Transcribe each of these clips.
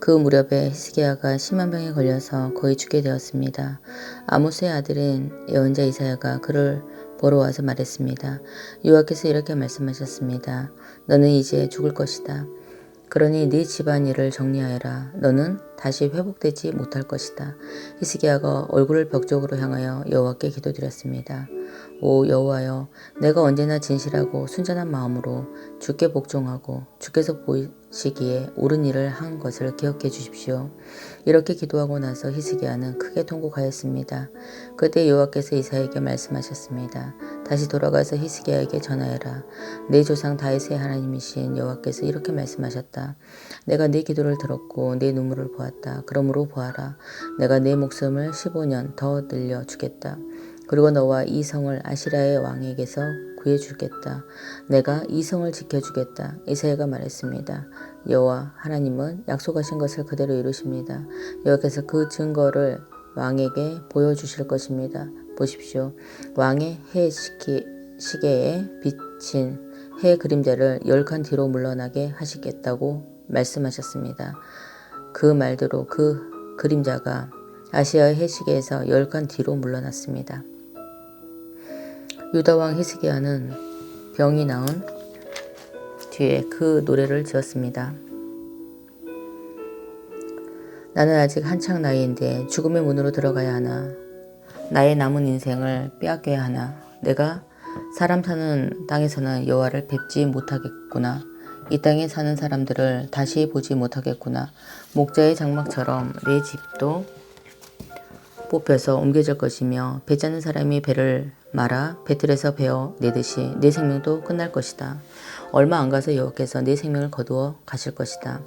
그 무렵에 히스기야가 심한 병에 걸려서 거의 죽게 되었습니다. 아모스의 아들인 예언자 이사야가 그를 보러 와서 말했습니다. 여호와께서 이렇게 말씀하셨습니다. 너는 이제 죽을 것이다. 그러니 네 집안일을 정리하여라. 너는 다시 회복되지 못할 것이다. 히스기야가 얼굴을 벽 쪽으로 향하여 여호와께 기도드렸습니다. 오 여호와여, 내가 언제나 진실하고 순전한 마음으로 주께 복종하고 주께서 보시기에 옳은 일을 한 것을 기억해 주십시오. 이렇게 기도하고 나서 히스기야는 크게 통곡하였습니다. 그때 여호와께서 이사야에게 말씀하셨습니다. 다시 돌아가서 히스기야에게 전하여라. 내 조상 다윗의 하나님이신 여호와께서 이렇게 말씀하셨다. 내가 네 기도를 들었고 내 눈물을 보았다. 그러므로 보아라. 내가 내 목숨을 15년 더 늘려 주겠다. 그리고 너와 이 성을 아시라의 왕에게서 구해주겠다. 내가 이 성을 지켜주겠다. 이사야가 말했습니다. 여호와 하나님은 약속하신 것을 그대로 이루십니다. 여호와께서 그 증거를 왕에게 보여주실 것입니다. 보십시오. 왕의 해 시계에 비친 해 그림자를 10칸 뒤로 물러나게 하시겠다고 말씀하셨습니다. 그 말대로 그 그림자가 아시아의 해시계에서 10칸 뒤로 물러났습니다. 유다왕 히스기야는 병이 나은 뒤에 그 노래를 지었습니다. 나는 아직 한창 나이인데 죽음의 문으로 들어가야 하나. 나의 남은 인생을 빼앗겨야 하나. 내가 사람 사는 땅에서는 여호와를 뵙지 못하겠구나. 이 땅에 사는 사람들을 다시 보지 못하겠구나. 목자의 장막처럼 내 집도 뽑혀서 옮겨질 것이며 배 짜는 사람이 배를 말아 배틀에서 베어 내듯이 내 생명도 끝날 것이다. 얼마 안 가서 여호와께서 내 생명을 거두어 가실 것이다.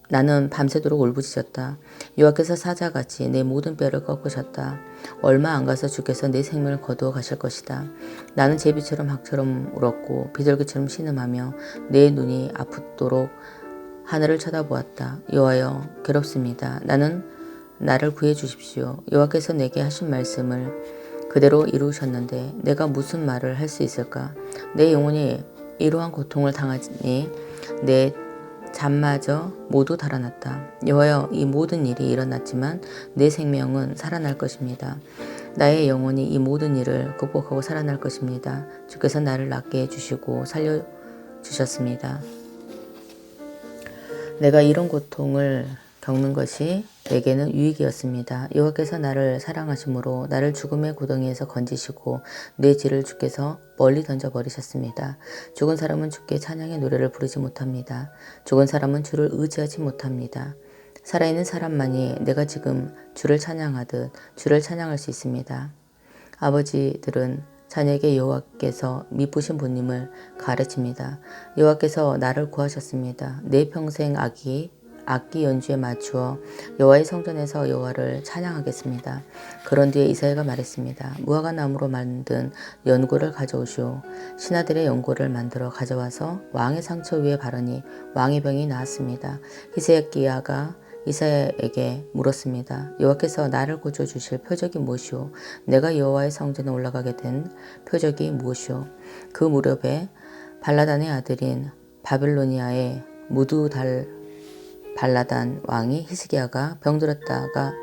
나는 밤새도록 울부짖었다. 여호와께서 사자같이 내 모든 뼈를 꺾으셨다. 얼마 안 가서 주께서 내 생명을 거두어 가실 것이다. 나는 제비처럼 학처럼 울었고 비둘기처럼 신음하며 내 눈이 아프도록 하늘을 쳐다보았다. 여호와여, 괴롭습니다. 나를 구해 주십시오. 여호와께서 내게 하신 말씀을 그대로 이루셨는데 내가 무슨 말을 할 수 있을까? 내 영혼이 이러한 고통을 당하니 내 잠마저 모두 달아났다. 여호와여, 이 모든 일이 일어났지만 내 생명은 살아날 것입니다. 나의 영혼이 이 모든 일을 극복하고 살아날 것입니다. 주께서 나를 낫게 해주시고 살려주셨습니다. 내가 이런 고통을 겪는 것이 내게는 유익이었습니다. 여호와께서 나를 사랑하심으로 나를 죽음의 구덩이에서 건지시고 내 죄를 주께서 멀리 던져버리셨습니다. 죽은 사람은 주께 찬양의 노래를 부르지 못합니다. 죽은 사람은 주를 의지하지 못합니다. 살아있는 사람만이 내가 지금 주를 찬양하듯 주를 찬양할 수 있습니다. 아버지들은 자녀에게 여호와께서 미쁘신 분임을 가르칩니다. 여호와께서 나를 구하셨습니다. 내 평생 악기 연주에 맞추어 여호와의 성전에서 여호와를 찬양하겠습니다. 그런 뒤에 이사야가 말했습니다. 무화과 나무로 만든 연고를 가져오시오. 신하들의 연고를 만들어 가져와서 왕의 상처 위에 바르니 왕의 병이 나았습니다. 히스기야가 이사야에게 물었습니다. 여호와께서 나를 고쳐주실 표적이 무엇이오? 내가 여호와의 성전에 올라가게 된 표적이 무엇이오? 그 무렵에 발라단의 아들인 바빌로니아의 발라단 왕이 히스기야가 병들었다가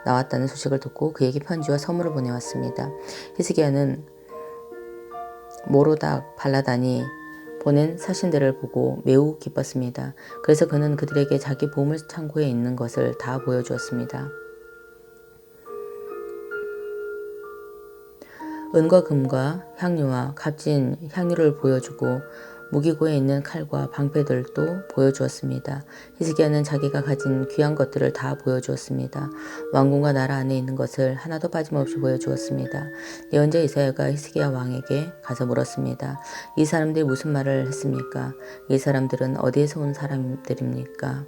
나왔다는 소식을 듣고 그에게 편지와 선물을 보내왔습니다. 히스기야는 모로닥 발라단이 보낸 사신들을 보고 매우 기뻤습니다. 그래서 그는 그들에게 자기 보물 창고에 있는 것을 다 보여주었습니다. 은과 금과 향료와 값진 향유를 보여주고 무기고에 있는 칼과 방패들도 보여주었습니다. 히스기야는 자기가 가진 귀한 것들을 다 보여주었습니다. 왕궁과 나라 안에 있는 것을 하나도 빠짐없이 보여주었습니다. 예언자 이사야가 히스기야 왕에게 가서 물었습니다. 이 사람들이 무슨 말을 했습니까? 이 사람들은 어디에서 온 사람들입니까?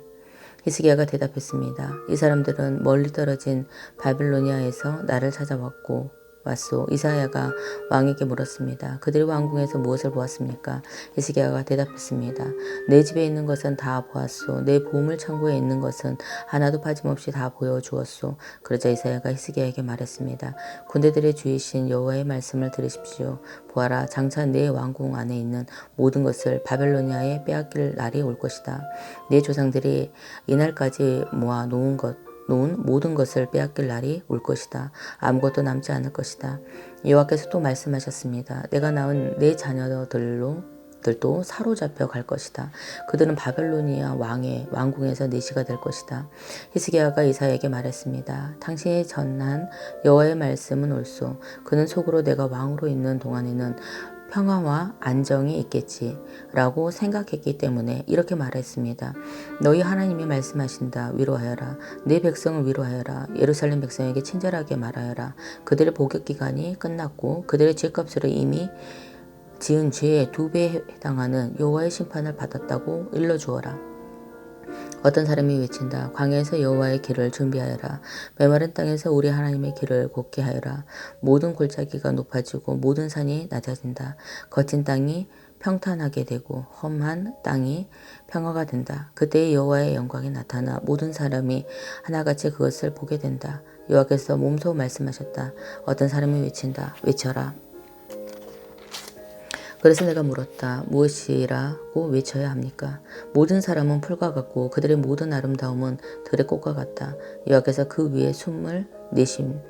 히스기야가 대답했습니다. 이 사람들은 멀리 떨어진 바빌로니아에서 나를 찾아왔고 왔소. 이사야가 왕에게 물었습니다. 그들이 왕궁에서 무엇을 보았습니까? 히스기야가 대답했습니다. 내 집에 있는 것은 다 보았소. 내 보물 창고에 있는 것은 하나도 빠짐없이 다 보여주었소. 그러자 이사야가 히스기야에게 말했습니다. 군대들의 주이신 여호와의 말씀을 들으십시오. 보아라, 장차 내 왕궁 안에 있는 모든 것을 바벨로니아에 빼앗길 날이 올 것이다. 내 조상들이 이날까지 모아 놓은 모든 것을 빼앗길 날이 올 것이다. 아무것도 남지 않을 것이다. 여호와께서 또 말씀하셨습니다. 내가 낳은 내 자녀들도 사로잡혀 갈 것이다. 그들은 바벨로니아 왕의 왕궁에서 내시가 될 것이다. 히스기야가 이사야에게 말했습니다. 당신이 전한 여호와의 말씀은 옳소. 그는 속으로 내가 왕으로 있는 동안에는 평화와 안정이 있겠지 라고 생각했기 때문에 이렇게 말했습니다. 너희 하나님이 말씀하신다. 위로하여라. 내 백성을 위로하여라. 예루살렘 백성에게 친절하게 말하여라. 그들의 복역기간이 끝났고 그들의 죄값으로 이미 지은 죄의 2배에 해당하는 여호와의 심판을 받았다고 일러주어라. 어떤 사람이 외친다. 광야에서 여호와의 길을 준비하여라. 메마른 땅에서 우리 하나님의 길을 곱게 하여라. 모든 골짜기가 높아지고 모든 산이 낮아진다. 거친 땅이 평탄하게 되고 험한 땅이 평화가 된다. 그때 여호와의 영광이 나타나 모든 사람이 하나같이 그것을 보게 된다. 여호와께서 몸소 말씀하셨다. 어떤 사람이 외친다. 외쳐라. 그래서 내가 물었다. 무엇이라고 외쳐야 합니까? 모든 사람은 풀과 같고 그들의 모든 아름다움은 들의 꽃과 같다. 여호와께서 그 위에 숨을 내쉬며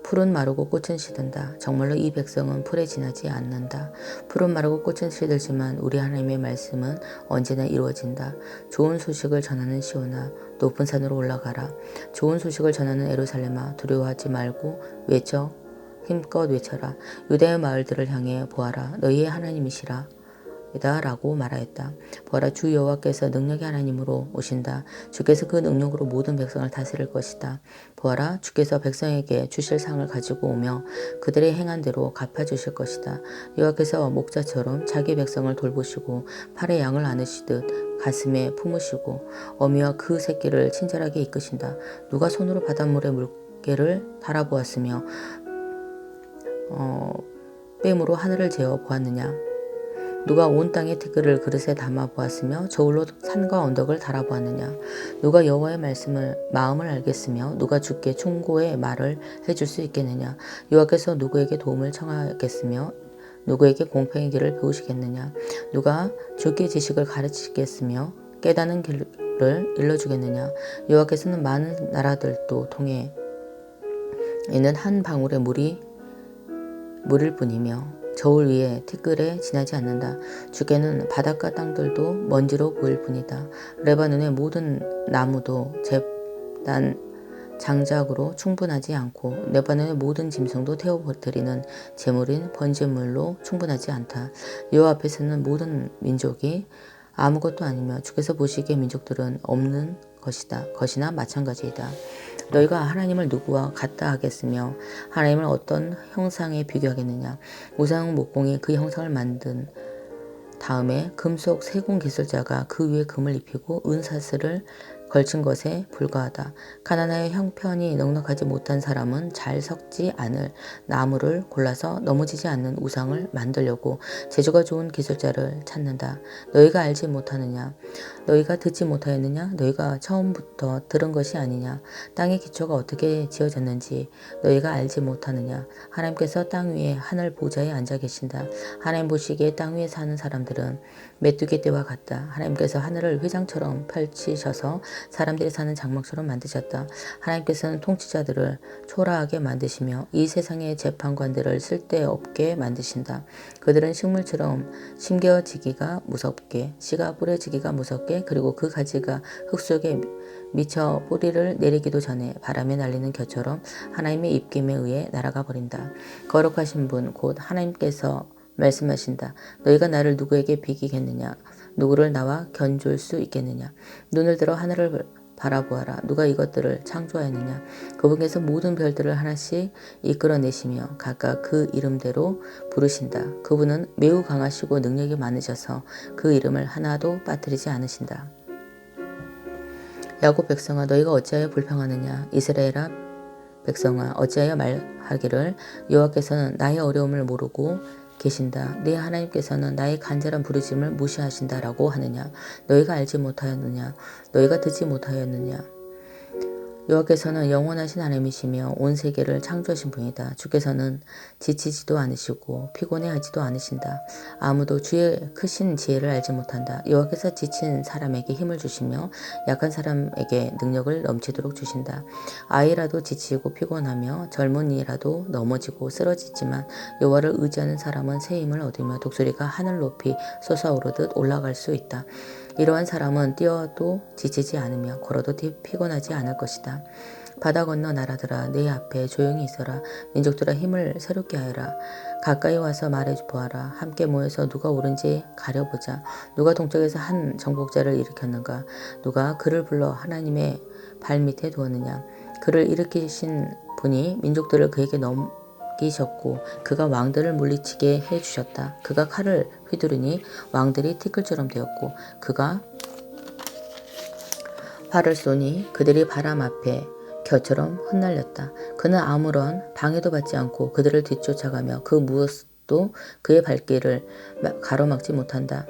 풀은 마르고 꽃은 시든다. 정말로 이 백성은 풀에 지나지 않는다. 풀은 마르고 꽃은 시들지만 우리 하나님의 말씀은 언제나 이루어진다. 좋은 소식을 전하는 시온아, 높은 산으로 올라가라. 좋은 소식을 전하는 예루살렘아, 두려워하지 말고 외쳐 힘껏 외쳐라. 유다의 마을들을 향해 보아라. 너희의 하나님이시라. 라고 말하였다. 보아라, 주 여호와께서 능력의 하나님으로 오신다. 주께서 그 능력으로 모든 백성을 다스릴 것이다. 보아라, 주께서 백성에게 주실 상을 가지고 오며 그들의 행한 대로 갚아주실 것이다. 여호와께서 목자처럼 자기 백성을 돌보시고 팔에 양을 안으시듯 가슴에 품으시고 어미와 그 새끼를 친절하게 이끄신다. 누가 손으로 바닷물에 물개를 달아보았으며 뺨으로 하늘을 재어 보았느냐? 누가 온 땅의 티끌을 그릇에 담아 보았으며 저울로 산과 언덕을 달아보았느냐? 누가 여호와의 마음을 알겠으며 누가 주께 충고의 말을 해줄 수 있겠느냐? 여호와께서 누구에게 도움을 청하겠으며 누구에게 공평의 길을 배우시겠느냐? 누가 주께 지식을 가르치겠으며 깨닫는 길을 일러주겠느냐? 여호와께서는 많은 나라들도 통해 있는 한 방울의 물일 뿐이며 저울 위에 티끌에 지나지 않는다. 주께는 바닷가 땅들도 먼지로 보일 뿐이다. 레바논의 모든 나무도 제단 장작으로 충분하지 않고 레바논의 모든 짐승도 태워드리는 제물인 번제물로 충분하지 않다. 여호와 앞에서는 모든 민족이 아무것도 아니며 주께서 보시기에 민족들은 없는 것이나 마찬가지이다. 너희가 하나님을 누구와 같다 하겠으며 하나님을 어떤 형상에 비교하겠느냐? 우상 목공이 그 형상을 만든 다음에 금속 세공 기술자가 그 위에 금을 입히고 은사슬을 걸친 것에 불과하다. 가난하여 형편이 넉넉하지 못한 사람은 잘 섞지 않을 나무를 골라서 넘어지지 않는 우상을 만들려고 재주가 좋은 기술자를 찾는다. 너희가 알지 못하느냐? 너희가 듣지 못하였느냐? 너희가 처음부터 들은 것이 아니냐? 땅의 기초가 어떻게 지어졌는지 너희가 알지 못하느냐? 하나님께서 땅 위에 하늘 보좌에 앉아 계신다. 하나님 보시기에 땅 위에 사는 사람들은 메뚜기 떼와 같다. 하나님께서 하늘을 회장처럼 펼치셔서 사람들이 사는 장막처럼 만드셨다. 하나님께서는 통치자들을 초라하게 만드시며 이 세상의 재판관들을 쓸데없게 만드신다. 그들은 식물처럼 심겨지기가 무섭게, 씨가 뿌려지기가 무섭게, 그리고 그 가지가 흙 속에 미쳐 뿌리를 내리기도 전에 바람에 날리는 겨처럼 하나님의 입김에 의해 날아가 버린다. 거룩하신 분 곧 하나님께서 말씀하신다. 너희가 나를 누구에게 비기겠느냐? 누구를 나와 견줄 수 있겠느냐? 눈을 들어 하늘을 바라보아라. 누가 이것들을 창조하였느냐? 그분께서 모든 별들을 하나씩 이끌어내시며 각각 그 이름대로 부르신다. 그분은 매우 강하시고 능력이 많으셔서 그 이름을 하나도 빠뜨리지 않으신다. 야곱 백성아, 너희가 어찌하여 불평하느냐? 이스라엘아, 백성아 어찌하여 말하기를 여호와께서는 나의 어려움을 모르고 계신다. 네 하나님께서는 나의 간절한 부르짖음을 무시하신다라고 하느냐. 너희가 알지 못하였느냐. 너희가 듣지 못하였느냐. 여호와께서는 영원하신 하나님이시며 온 세계를 창조하신 분이다. 주께서는 지치지도 않으시고 피곤해하지도 않으신다. 아무도 주의 크신 지혜를 알지 못한다. 여호와께서 지친 사람에게 힘을 주시며 약한 사람에게 능력을 넘치도록 주신다. 아이라도 지치고 피곤하며 젊은이라도 넘어지고 쓰러지지만 여호와를 의지하는 사람은 새 힘을 얻으며 독수리가 하늘 높이 솟아오르듯 올라갈 수 있다. 이러한 사람은 뛰어도 지치지 않으며 걸어도 피곤하지 않을 것이다. 바다 건너 나라들아 내 앞에 조용히 있어라. 민족들아 힘을 새롭게 하여라. 가까이 와서 말해보아라. 함께 모여서 누가 옳은지 가려보자. 누가 동쪽에서 한 정복자를 일으켰는가. 누가 그를 불러 하나님의 발밑에 두었느냐. 그를 일으키신 분이 민족들을 그에게 넘기셨고 그가 왕들을 물리치게 해주셨다. 그가 칼을 휘두르니 왕들이 티끌처럼 되었고 그가 활을 쏘니 그들이 바람 앞에 겨처럼 흩날렸다. 그는 아무런 방해도 받지 않고 그들을 뒤쫓아가며 그 무엇도 그의 발길을 가로막지 못한다.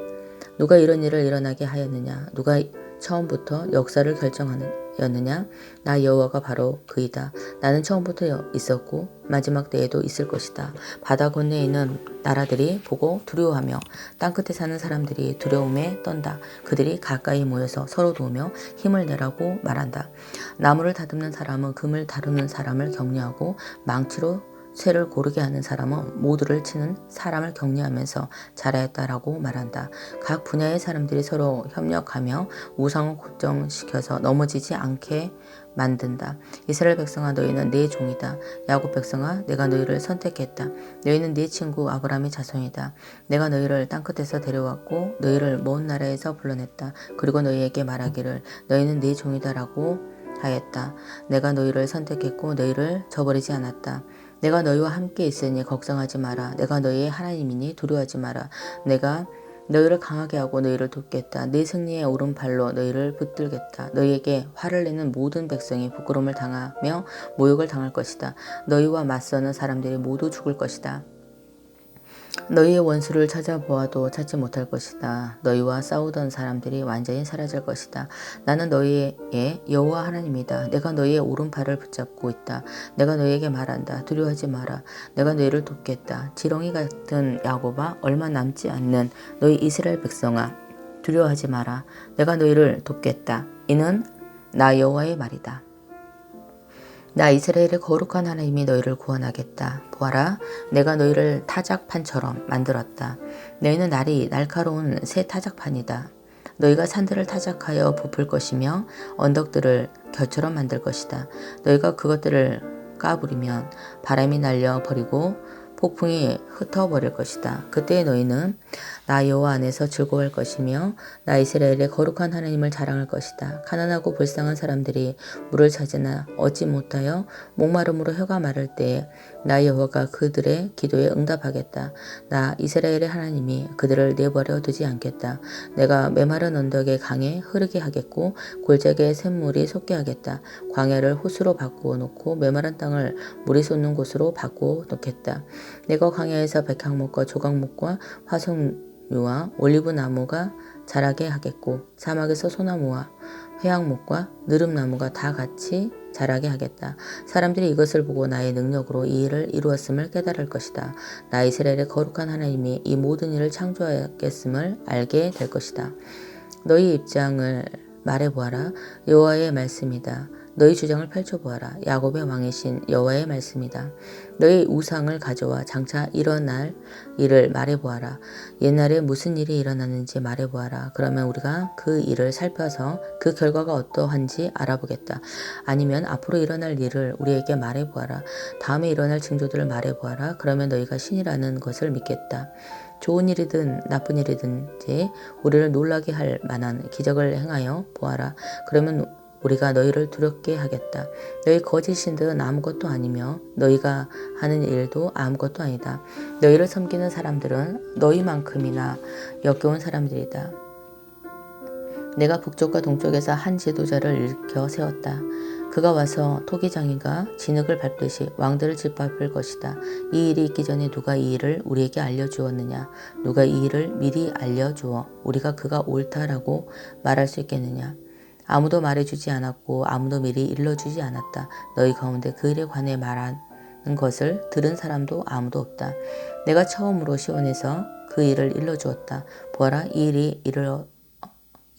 누가 이런 일을 일어나게 하였느냐. 누가 처음부터 역사를 결정하였느냐. 나 여호와가 바로 그이다. 나는 처음부터 있었고 마지막 때에도 있을 것이다. 바다 건너에 있는 나라들이 보고 두려워하며 땅끝에 사는 사람들이 두려움에 떤다. 그들이 가까이 모여서 서로 도우며 힘을 내라고 말한다. 나무를 다듬는 사람은 금을 다루는 사람을 격려하고 망치로 쇠를 고르게 하는 사람은 모두를 치는 사람을 격려하면서 잘하였다라고 말한다. 각 분야의 사람들이 서로 협력하며 우상을 고정시켜서 넘어지지 않게 만든다. 이스라엘 백성아 너희는 내 종이다. 야곱 백성아 내가 너희를 선택했다. 너희는 네 친구 아브라함의 자손이다. 내가 너희를 땅끝에서 데려왔고 너희를 먼 나라에서 불러냈다. 그리고 너희에게 말하기를 너희는 내 종이다라고 하였다. 내가 너희를 선택했고 너희를 저버리지 않았다. 내가 너희와 함께 있으니 걱정하지 마라. 내가 너희의 하나님이니 두려워하지 마라. 내가 너희를 강하게 하고 너희를 돕겠다. 네 승리의 오른팔로 너희를 붙들겠다. 너희에게 화를 내는 모든 백성이 부끄러움을 당하며 모욕을 당할 것이다. 너희와 맞서는 사람들이 모두 죽을 것이다. 너희의 원수를 찾아보아도 찾지 못할 것이다. 너희와 싸우던 사람들이 완전히 사라질 것이다. 나는 너희의 여호와 하나님이다. 내가 너희의 오른팔을 붙잡고 있다. 내가 너희에게 말한다. 두려워하지 마라. 내가 너희를 돕겠다. 지렁이 같은 야곱아 얼마 남지 않는 너희 이스라엘 백성아 두려워하지 마라. 내가 너희를 돕겠다. 이는 나 여호와의 말이다. 나 이스라엘의 거룩한 하나님이 너희를 구원하겠다. 보아라, 내가 너희를 타작판처럼 만들었다. 너희는 날이 날카로운 새 타작판이다. 너희가 산들을 타작하여 부풀 것이며 언덕들을 겨처럼 만들 것이다. 너희가 그것들을 까부리면 바람이 날려 버리고 폭풍이 흩어버릴 것이다. 그때 너희는 나 여호와 안에서 즐거워할 것이며 나 이스라엘의 거룩한 하나님을 자랑할 것이다. 가난하고 불쌍한 사람들이 물을 찾으나 얻지 못하여 목마름으로 혀가 마를 때에 나 여호와가 그들의 기도에 응답하겠다. 나 이스라엘의 하나님이 그들을 내버려 두지 않겠다. 내가 메마른 언덕의 강에 흐르게 하겠고 골짜기에 샘물이 솟게 하겠다. 광야를 호수로 바꾸어 놓고 메마른 땅을 물이 솟는 곳으로 바꾸어 놓겠다. 내가 광야에서 백향목과 조각목과 화석류와 올리브나무가 자라게 하겠고 사막에서 소나무와 회양목과 느릅나무가 다 같이 자라게 하겠다. 사람들이 이것을 보고 나의 능력으로 이 일을 이루었음을 깨달을 것이다. 나 이스라엘의 거룩한 하나님이 이 모든 일을 창조하였음을 알게 될 것이다. 너희 입장을 말해보아라. 여호와의 말씀이다. 너희 주장을 펼쳐보아라. 야곱의 왕이신 여호와의 말씀이다. 너희 우상을 가져와 장차 일어날 일을 말해보아라. 옛날에 무슨 일이 일어났는지 말해보아라. 그러면 우리가 그 일을 살펴서 그 결과가 어떠한지 알아보겠다. 아니면 앞으로 일어날 일을 우리에게 말해보아라. 다음에 일어날 징조들을 말해보아라. 그러면 너희가 신이라는 것을 믿겠다. 좋은 일이든 나쁜 일이든지 우리를 놀라게 할 만한 기적을 행하여 보아라. 그러면 우리가 너희를 두렵게 하겠다. 너희 거짓 신들은 아무것도 아니며 너희가 하는 일도 아무것도 아니다. 너희를 섬기는 사람들은 너희만큼이나 역겨운 사람들이다. 내가 북쪽과 동쪽에서 한 지도자를 일으켜 세웠다. 그가 와서 토기장이가 진흙을 밟듯이 왕들을 짓밟을 것이다. 이 일이 있기 전에 누가 이 일을 우리에게 알려주었느냐? 누가 이 일을 미리 알려주어 우리가 그가 옳다라고 말할 수 있겠느냐? 아무도 말해주지 않았고 아무도 미리 일러주지 않았다. 너희 가운데 그 일에 관해 말하는 것을 들은 사람도 아무도 없다. 내가 처음으로 시온에서 그 일을 일러주었다. 보아라, 이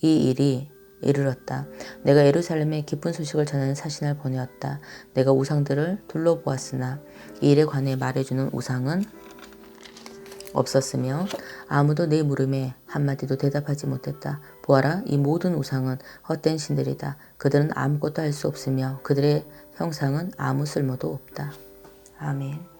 일이 이르렀다. 내가 예루살렘에 기쁜 소식을 전하는 사신을 보내었다. 내가 우상들을 둘러보았으나 이 일에 관해 말해주는 우상은 없었으며 아무도 내 물음에 한마디도 대답하지 못했다. 보아라, 이 모든 우상은 헛된 신들이다. 그들은 아무것도 할 수 없으며 그들의 형상은 아무 쓸모도 없다. 아멘.